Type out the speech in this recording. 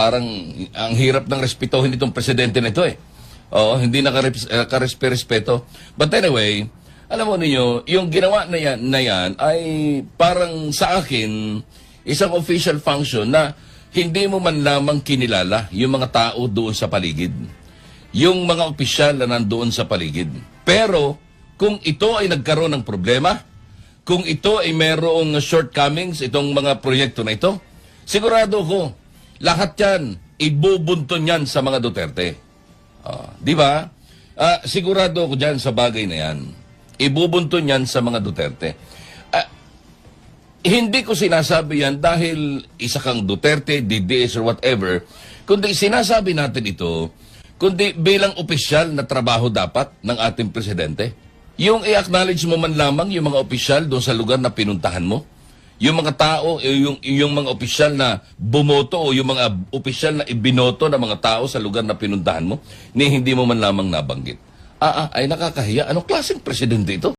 parang ang hirap ng respetuhin itong presidente nito eh. Oo, hindi nakarespeto. But anyway, alam mo ninyo, yung ginawa na yan ay parang sa akin, isang official function na hindi mo man lamang kinilala yung mga tao doon sa paligid. Yung mga opisyal na nandoon sa paligid. Pero, kung ito ay nagkaroon ng problema, kung ito ay merong shortcomings, itong mga proyekto na ito, sigurado ko, lahat yan, ibubunton yan sa mga Duterte. Di ba? Sigurado ko dyan sa bagay na yan. Ibubunton yan sa mga Duterte. Hindi ko sinasabi yan dahil isa kang Duterte, DDS or whatever, kundi sinasabi natin ito, kundi bilang opisyal na trabaho dapat ng ating presidente. Yung i-acknowledge mo man lamang yung mga opisyal doon sa lugar na pinuntahan mo, yung mga tao, yung mga opisyal na bumoto o yung mga opisyal na ibinoto ng mga tao sa lugar na pinuntahan mo, ni hindi mo man lamang nabanggit. Ay nakakahiya. Anong klaseng presidente ito?